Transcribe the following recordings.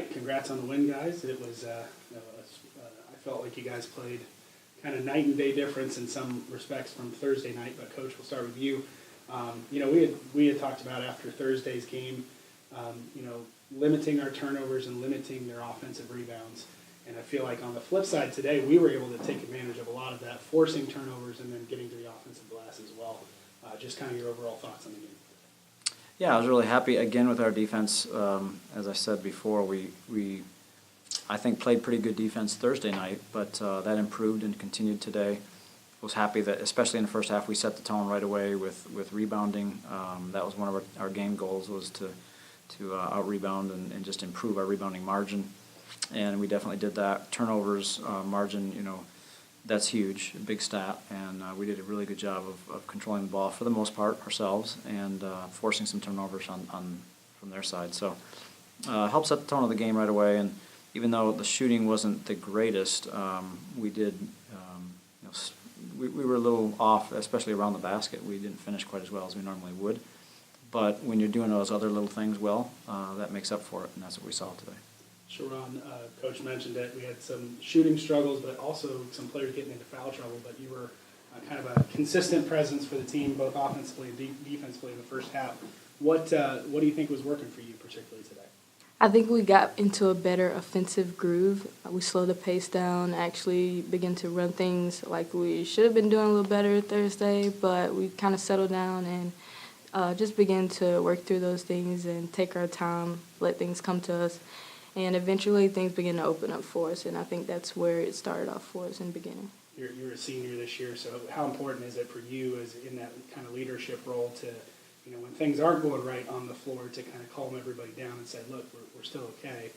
right, congrats on the win, guys. It was, I felt like you guys played kind of night and day difference in some respects from Thursday night, but Coach, we'll start with you. We had talked about after Thursday's game, limiting our turnovers and limiting their offensive rebounds. And I feel like on the flip side today, we were able to take advantage of a lot of that, forcing turnovers and then getting to the offensive glass as well. Just kind of your overall thoughts on the game. Yeah, I was really happy again with our defense. As I said before, we I think played pretty good defense Thursday night, but that improved and continued today. I was happy that, especially in the first half, we set the tone right away with rebounding. That was one of our game goals, was to out-rebound and just improve our rebounding margin. And we definitely did that. Turnovers margin, that's huge, a big stat, and we did a really good job of controlling the ball for the most part ourselves and forcing some turnovers from their side. So helped set the tone of the game right away. And even though the shooting wasn't the greatest, we did. We were a little off, especially around the basket. We didn't finish quite as well as we normally would. But when you're doing those other little things well, that makes up for it, and that's what we saw today. Sharon, Coach mentioned it. We had some shooting struggles, but also some players getting into foul trouble. But you were kind of a consistent presence for the team, both offensively and defensively in the first half. What do you think was working for you particularly today? I think we got into a better offensive groove. We slowed the pace down, actually began to run things like we should have been doing a little better Thursday, but we kind of settled down and just began to work through those things and take our time, let things come to us. And eventually things began to open up for us, and I think that's where it started off for us in the beginning. You're a senior this year, so how important is it for you as in that kind of leadership role to, when things aren't going right on the floor, to kind of calm everybody down and say, look, we're still okay.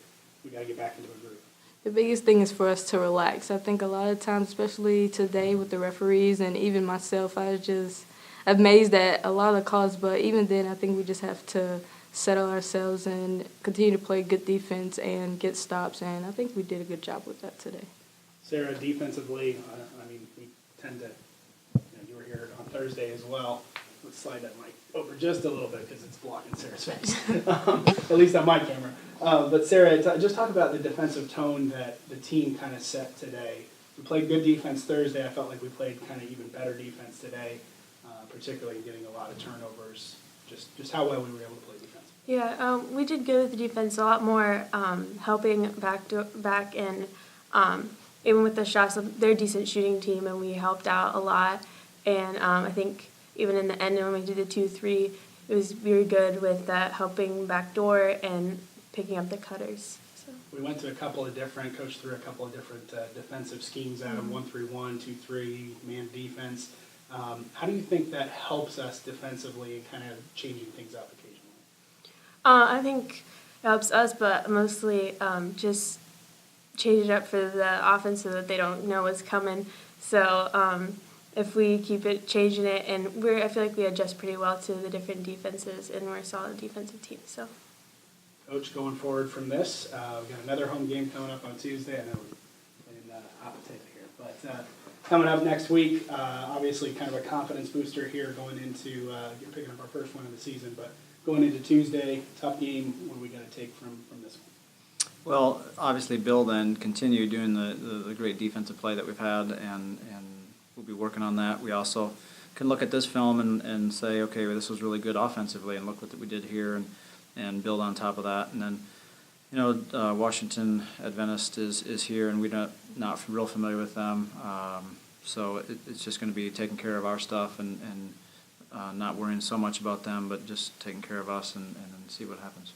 We got to get back into a groove. The biggest thing is for us to relax. I think a lot of times, especially today with the referees and even myself, I was just amazed at a lot of the calls, but even then I think we just have to settle ourselves and continue to play good defense and get stops, and I think we did a good job with that today. Sarah, defensively, we tend to, you were here on Thursday as well. Let's slide that mic over just a little bit because it's blocking Sarah's face, at least on my camera. But Sarah, just talk about the defensive tone that the team kind of set today. We played good defense Thursday. I felt like we played kind of even better defense today, particularly getting a lot of turnovers. Just how well we were able to play defense. Yeah, we did good with the defense, a lot more helping back and even with the shots, they're a decent shooting team, and we helped out a lot. And I think even in the end when we did the 2-3, it was very good with that helping backdoor and picking up the cutters. So. We went to Coach threw a couple of different defensive schemes out of 1-3-1, 2-3, man defense. How do you think that helps us defensively and kind of changing things up occasionally? I think it helps us, but mostly just change it up for the offense so that they don't know what's coming. So if we keep changing it, and I feel like we adjust pretty well to the different defenses, and we're a solid defensive team. So. Coach, going forward from this, we've got another home game coming up on Tuesday. I know we're in appetite here, but coming up next week, obviously kind of a confidence booster here going into picking up our first win of the season, but going into Tuesday, tough game. What are we going to take from this one? Well, obviously build and continue doing the great defensive play that we've had, and we'll be working on that. We also can look at this film and say, okay, well, this was really good offensively, and look what we did here, and build on top of that. And then, Washington Adventist is here, and we're not real familiar with them. So it's just going to be taking care of our stuff and not worrying so much about them, but just taking care of us and see what happens.